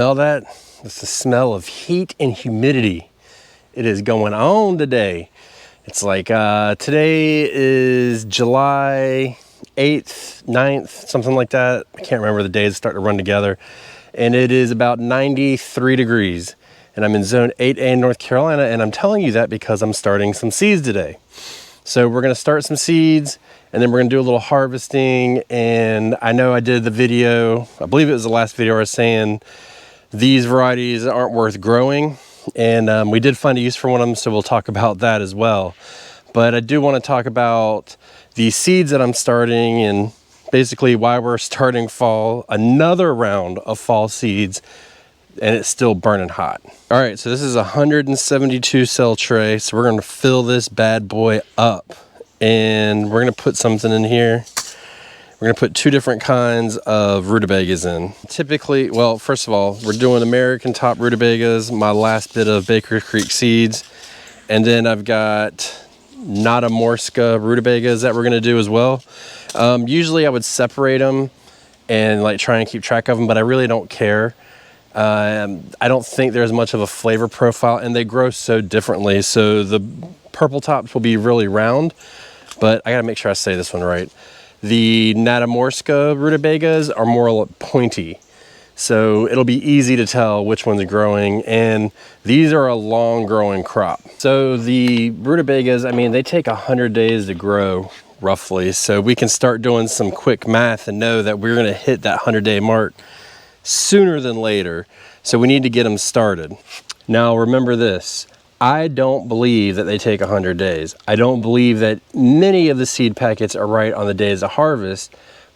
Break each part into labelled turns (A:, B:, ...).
A: Smell that? It's the smell of heat and humidity. It is going on today. It's like today is July 8th, 9th, something like that. I can't remember the days start to run together. And it is about 93 degrees. And I'm in zone 8A in North Carolina, and I'm telling you that because I'm starting some seeds today. So we're gonna start some seeds, and then we're gonna do a little harvesting. And I know I did the video, I believe it was the last video I was saying these varieties aren't worth growing, and we did find a use for one of them, so we'll talk about that as well. But I do want to talk about the seeds that I'm starting and basically why we're starting fall, another round of fall seeds, and it's still burning hot. All right, so this is a 172 cell tray, so we're going to fill this bad boy up, and we're going to put something in here. We're gonna put two different kinds of rutabagas in. Typically, well, first of all, we're doing American top rutabagas, my last bit of Baker Creek seeds. And then I've got Natamorska rutabagas that we're gonna do as well. Usually I would separate them and like try and keep track of them, but I really don't care. I don't think there's much of a flavor profile, and they grow so differently. So the purple tops will be really round, but I gotta make sure I say this one right. The Natamorska rutabagas are more pointy, so it'll be easy to tell which one's growing, and these are a long growing crop. So the rutabagas, I mean, they take 100 days to grow roughly, so we can start doing some quick math and know that we're gonna hit that 100-day mark sooner than later, so we need to get them started. Now remember this, I don't believe that they take 100 days. I don't believe that many of the seed packets are right on the days of harvest,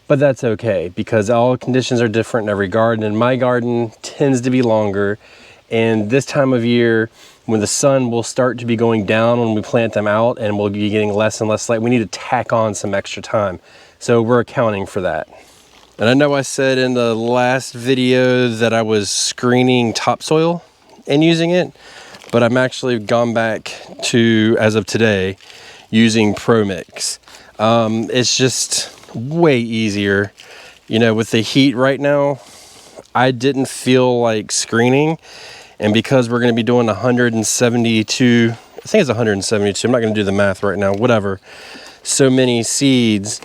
A: but that's okay because all conditions are different in every garden, and my garden tends to be longer. And this time of year, when the sun will start to be going down when we plant them out and we'll be getting less and less light, we need to tack on some extra time. So we're accounting for that. And I know I said in the last video that I was screening topsoil and using it, but I'm actually gone back to, as of today, using Pro Mix. It's just way easier. You know, with the heat right now, I didn't feel like screening. And because we're gonna be doing 172, I think it's 172, I'm not gonna do the math right now, whatever. So many seeds,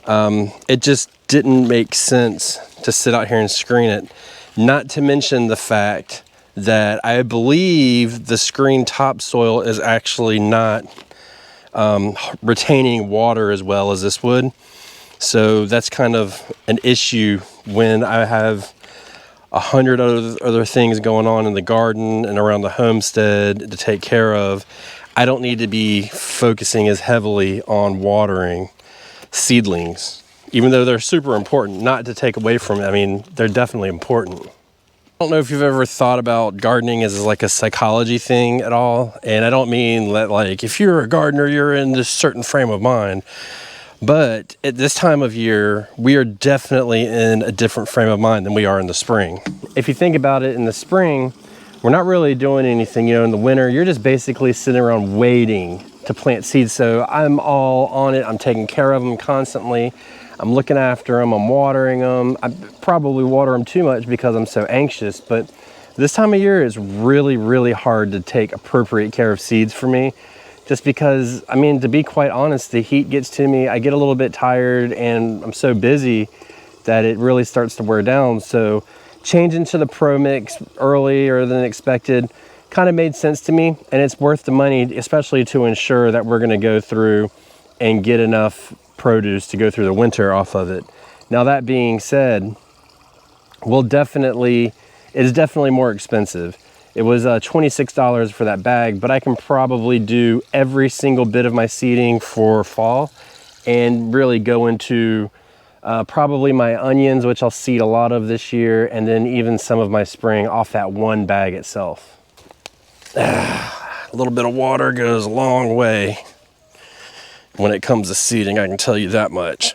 A: it just didn't make sense to sit out here and screen it. Not to mention the fact that I believe the screen topsoil is actually not retaining water as well as this would. So that's kind of an issue when I have 100 other things going on in the garden and around the homestead to take care of. I don't need to be focusing as heavily on watering seedlings, even though they're super important, not to take away from it. I mean, they're definitely important. I don't know if you've ever thought about gardening as like a psychology thing at all. And I don't mean that like, if you're a gardener, you're in this certain frame of mind. But at this time of year, we are definitely in a different frame of mind than we are in the spring. If you think about it, in the spring, we're not really doing anything. You know, in the winter, you're just basically sitting around waiting to plant seeds. So I'm all on it. I'm taking care of them constantly. I'm looking after them, I'm watering them. I probably water them too much because I'm so anxious, but this time of year is really, really hard to take appropriate care of seeds for me. Just because, I mean, to be quite honest, the heat gets to me, I get a little bit tired, and I'm so busy that it really starts to wear down. So changing to the Pro Mix earlier than expected kind of made sense to me, and it's worth the money, especially to ensure that we're gonna go through and get enough produce to go through the winter off of it. Now that being said, it is definitely more expensive. It was $26 for that bag, but I can probably do every single bit of my seeding for fall and really go into probably my onions, which I'll seed a lot of this year, and then even some of my spring off that one bag itself. A little bit of water goes a long way when it comes to seeding, I can tell you that much.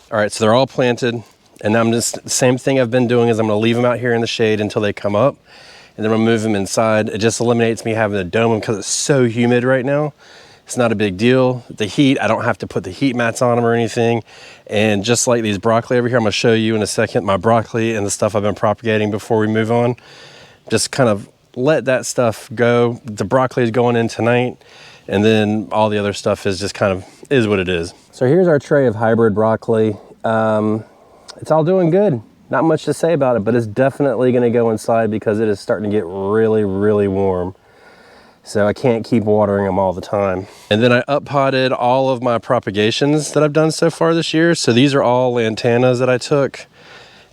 A: All right, so they're all planted, and I'm just, the same thing I've been doing is I'm gonna leave them out here in the shade until they come up, and then I'm gonna move them inside. It just eliminates me having to dome them because it's so humid right now. It's not a big deal. The heat, I don't have to put the heat mats on them or anything. And just like these broccoli over here, I'm gonna show you in a second my broccoli and the stuff I've been propagating before we move on. Just kind of let that stuff go. The broccoli is going in tonight, and then all the other stuff is just kind of is what it is. So here's our tray of hybrid broccoli. It's all doing good. Not much to say about it, but it's definitely gonna go inside because it is starting to get really, really warm. So I can't keep watering them all the time. And then I up-potted all of my propagations that I've done so far this year. So these are all lantanas that I took,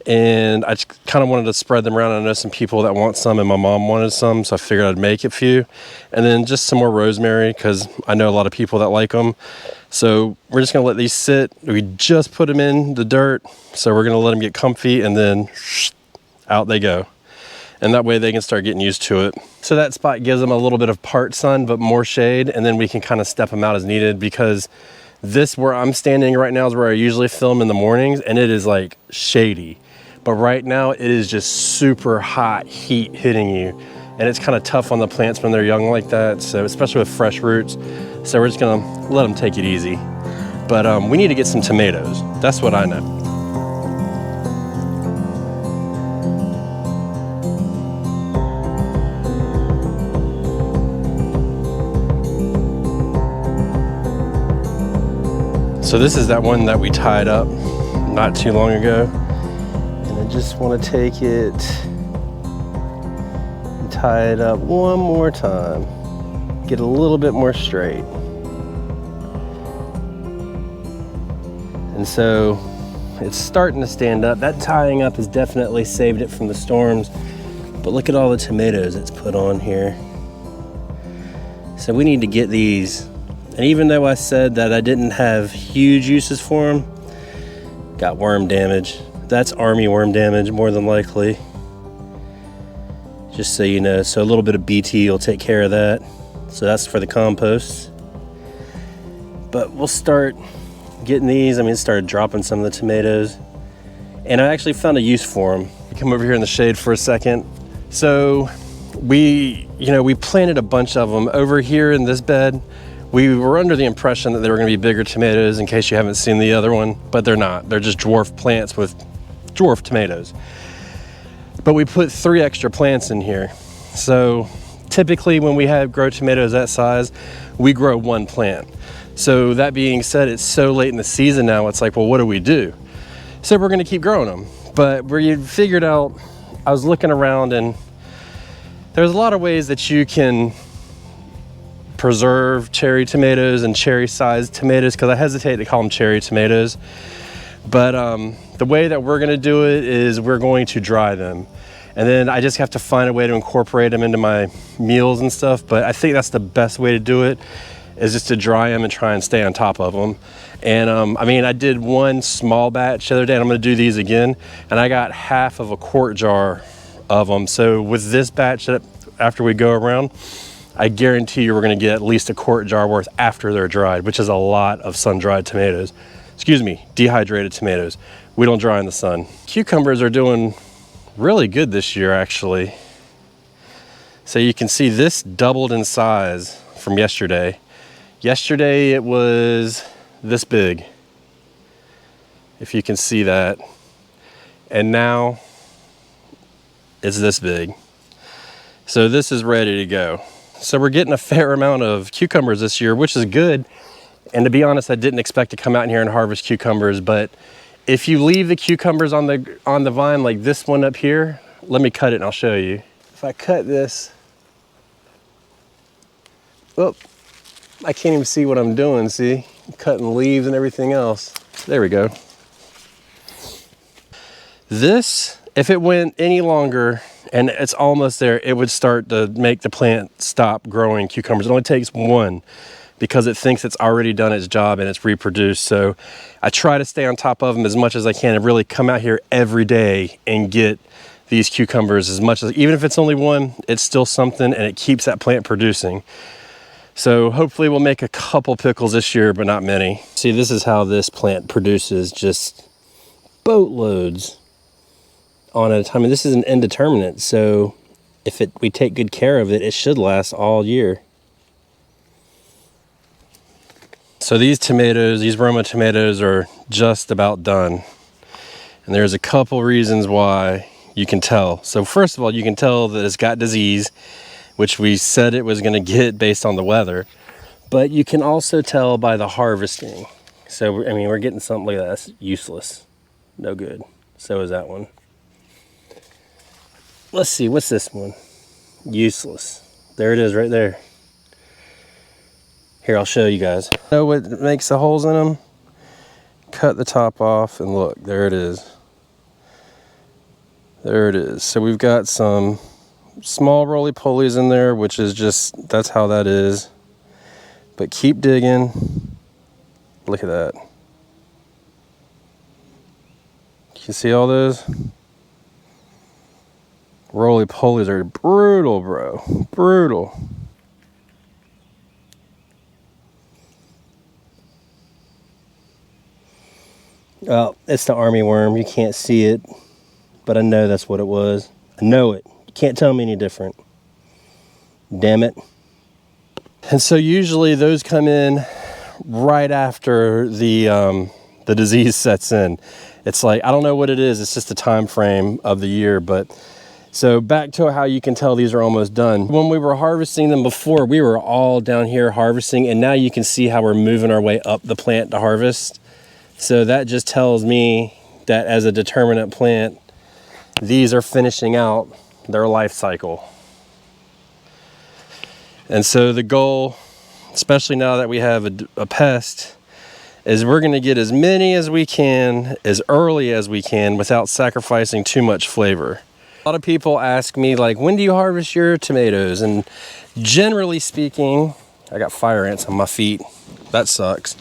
A: and I just kind of wanted to spread them around. I know some people that want some, and my mom wanted some, so I figured I'd make a few. And then just some more rosemary, because I know a lot of people that like them. So we're just gonna let these sit. We just put them in the dirt, so we're gonna let them get comfy, and then out they go. And that way they can start getting used to it. So that spot gives them a little bit of part sun, but more shade, and then we can kind of step them out as needed, because this where I'm standing right now is where I usually film in the mornings, and it is like shady. But right now it is just super hot heat hitting you. And it's kind of tough on the plants when they're young like that, so especially with fresh roots. So we're just gonna let them take it easy. But we need to get some tomatoes. That's what I know. So this is that one that we tied up not too long ago. And I just want to take it and tie it up one more time. Get a little bit more straight. And so it's starting to stand up. That tying up has definitely saved it from the storms. But look at all the tomatoes it's put on here. So we need to get these. And even though I said that I didn't have huge uses for them, got worm damage. That's army worm damage, more than likely. Just so you know. So a little bit of BT will take care of that. So that's for the compost. But we'll start getting these. I mean, it started dropping some of the tomatoes. And I actually found a use for them. Come over here in the shade for a second. So we planted a bunch of them over here in this bed. We were under the impression that they were gonna be bigger tomatoes, in case you haven't seen the other one, but they're not. They're just dwarf plants with dwarf tomatoes. But we put 3 extra plants in here. So typically when we grow tomatoes that size, we grow 1 plant. So that being said, it's so late in the season now, it's like, well, what do we do? So we're gonna keep growing them. But where you figured out, I was looking around, and there's a lot of ways that you can preserve cherry tomatoes and cherry sized tomatoes, because I hesitate to call them cherry tomatoes. But the way that we're gonna do it is we're going to dry them. And then I just have to find a way to incorporate them into my meals and stuff. But I think that's the best way to do it, is just to dry them and try and stay on top of them. And I mean, I did 1 small batch the other day, and I'm gonna do these again. And I got half of a quart jar of them. So with this batch, that after we go around, I guarantee you we're gonna get at least a quart jar worth after they're dried, which is a lot of sun-dried tomatoes. Excuse me, dehydrated tomatoes. We don't dry in the sun. Cucumbers are doing really good this year, actually. So you can see this doubled in size from yesterday. Yesterday it was this big, if you can see that. And now it's this big. So this is ready to go. So we're getting a fair amount of cucumbers this year, which is good. And to be honest, I didn't expect to come out in here and harvest cucumbers, but if you leave the cucumbers on the vine, like this one up here, let me cut it and I'll show you. If I cut this, oh, I can't even see what I'm doing, see? I'm cutting leaves and everything else. There we go. This, if it went any longer, and it's almost there, it would start to make the plant stop growing cucumbers. It only takes 1 because it thinks it's already done its job and it's reproduced. So I try to stay on top of them as much as I can and really come out here every day and get these cucumbers as much as, even if it's only 1, it's still something, and it keeps that plant producing. So hopefully we'll make a couple pickles this year, but not many. See, this is how this plant produces, just boatloads on at a time. And this is an indeterminate, so if we take good care of it, it should last all year. So these tomatoes, these Roma tomatoes, are just about done. And there's a couple reasons why you can tell. So first of all, you can tell that it's got disease, which we said it was going to get based on the weather. But you can also tell by the harvesting. So, I mean, we're getting something like that. That's useless. No good. So is that one. Let's see, what's this one? Useless. There it is right there. Here, I'll show you guys. Know what makes the holes in them? Cut the top off and look, there it is. There it is. So we've got some small roly-polies in there, which is just, that's how that is. But keep digging. Look at that. You can see all those? Roly-polies are brutal, bro. Brutal. Well, it's the army worm. You can't see it, but I know that's what it was. I know it. You can't tell me any different. Damn it. And so usually those come in right after the disease sets in. It's like, I don't know what it is. It's just the time frame of the year. But so back to how you can tell these are almost done. When we were harvesting them before, we were all down here harvesting, and now you can see how we're moving our way up the plant to harvest. So that just tells me that as a determinate plant, these are finishing out their life cycle. And so the goal, especially now that we have a pest, is we're going to get as many as we can, as early as we can, without sacrificing too much flavor. A lot of people ask me, like, when do you harvest your tomatoes? And generally speaking, I got fire ants on my feet. That sucks.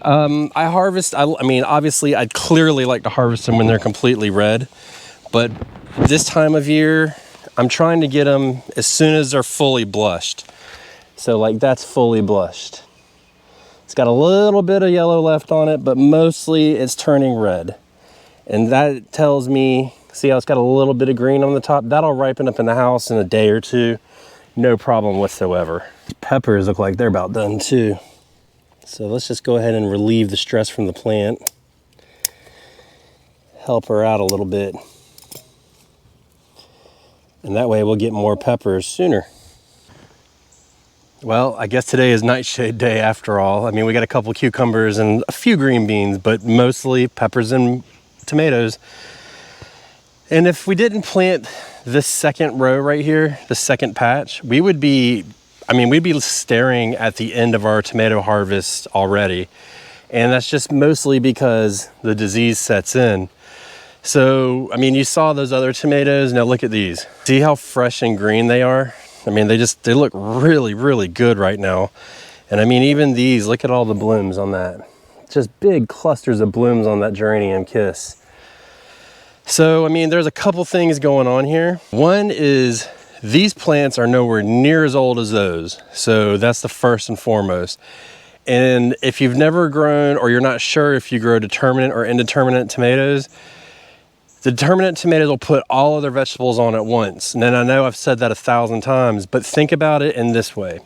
A: I harvest, I mean, obviously, I'd clearly like to harvest them when they're completely red. But this time of year, I'm trying to get them as soon as they're fully blushed. So, like, that's fully blushed. It's got a little bit of yellow left on it, but mostly it's turning red. And that tells me, see how it's got a little bit of green on the top? That'll ripen up in the house in a day or two. No problem whatsoever. Peppers look like they're about done too. So let's just go ahead and relieve the stress from the plant. Help her out a little bit. And that way we'll get more peppers sooner. Well, I guess today is nightshade day after all. I mean, we got a couple cucumbers and a few green beans, but mostly peppers and tomatoes. And if we didn't plant this second row right here, the second patch, we would be, I mean, we'd be staring at the end of our tomato harvest already. And that's just mostly because the disease sets in. So, I mean, you saw those other tomatoes. Now look at these. See how fresh and green they are? I mean, they look really, really good right now. And I mean, even these, look at all the blooms on that. Just big clusters of blooms on that geranium kiss. So, I mean, there's a couple things going on here. One is these plants are nowhere near as old as those. So that's the first and foremost. And if you've never grown, or you're not sure if you grow determinate or indeterminate tomatoes, the determinate tomatoes will put all of their vegetables on at once. And then I know I've said that 1,000 times, but think about it in this way.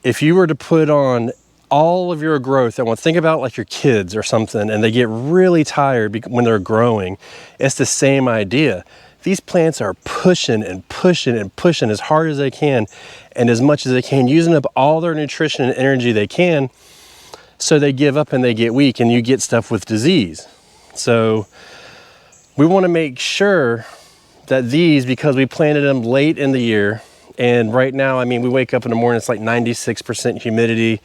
A: If you were to put on all of your growth at once, think about like your kids or something, and they get really tired when they're growing. It's the same idea. These plants are pushing and pushing and pushing as hard as they can and as much as they can, using up all their nutrition and energy they can, so they give up and they get weak, and you get stuff with disease. So we want to make sure that these, because we planted them late in the year, and right now, I mean, we wake up in the morning, it's like 96% humidity.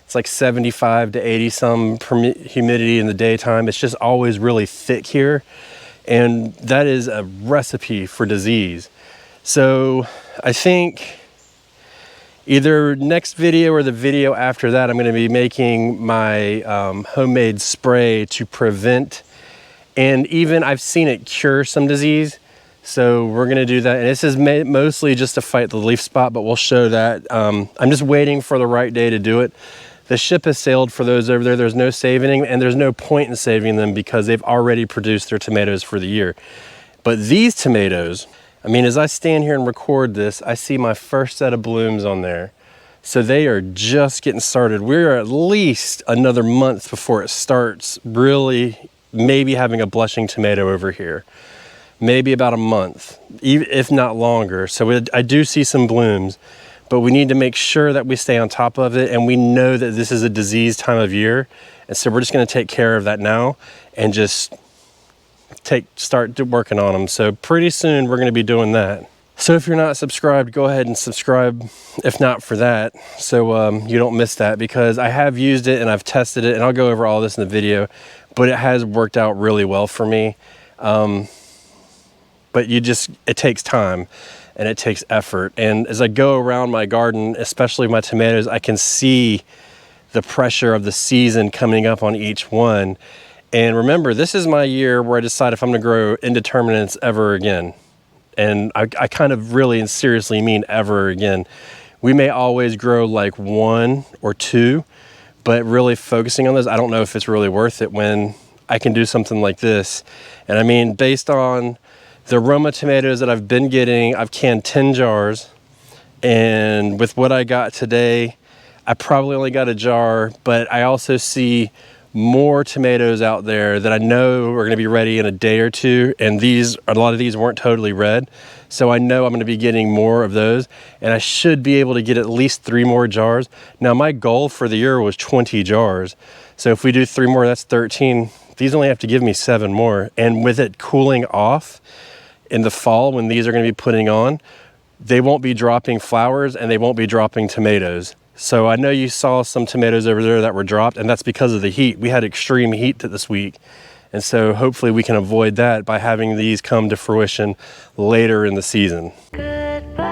A: It's like 75 to 80 some humidity in the daytime. It's just always really thick here. And that is a recipe for disease. So I think either next video or the video after that, I'm going to be making my homemade spray to prevent, and even I've seen it cure some disease. So we're going to do that. And this is mostly just to fight the leaf spot, but we'll show that. I'm just waiting for the right day to do it. The ship has sailed for those over there. There's no saving, and there's no point in saving them because they've already produced their tomatoes for the year. But these tomatoes, I mean, as I stand here and record this, I see my first set of blooms on there. So they are just getting started. We're at least another month before it starts really maybe having a blushing tomato over here. Maybe about a month, if not longer. So I do see some blooms, but we need to make sure that we stay on top of it, and we know that this is a disease time of year. And so we're just gonna take care of that now and just start working on them. So pretty soon we're gonna be doing that. So if you're not subscribed, go ahead and subscribe, if not for that, so you don't miss that, because I have used it and I've tested it, and I'll go over all this in the video, but it has worked out really well for me. But it takes time and it takes effort. And as I go around my garden, especially my tomatoes, I can see the pressure of the season coming up on each one. And remember, this is my year where I decide if I'm gonna grow indeterminates ever again. And I kind of really and seriously mean ever again. We may always grow like 1 or 2, but really focusing on those, I don't know if it's really worth it when I can do something like this. And I mean, based on the Roma tomatoes that I've been getting, I've canned 10 jars. And with what I got today, I probably only got a jar, but I also see more tomatoes out there that I know are gonna be ready in a day or two, and a lot of these weren't totally red, so I know I'm gonna be getting more of those, and I should be able to get at least 3 more jars. Now my goal for the year was 20 jars, so if we do 3 more, that's 13. These only have to give me 7 more, and with it cooling off in the fall when these are gonna be putting on, they won't be dropping flowers and they won't be dropping tomatoes. So I know you saw some tomatoes over there that were dropped, and that's because of the heat. We had extreme heat this week. And so hopefully we can avoid that by having these come to fruition later in the season. Goodbye.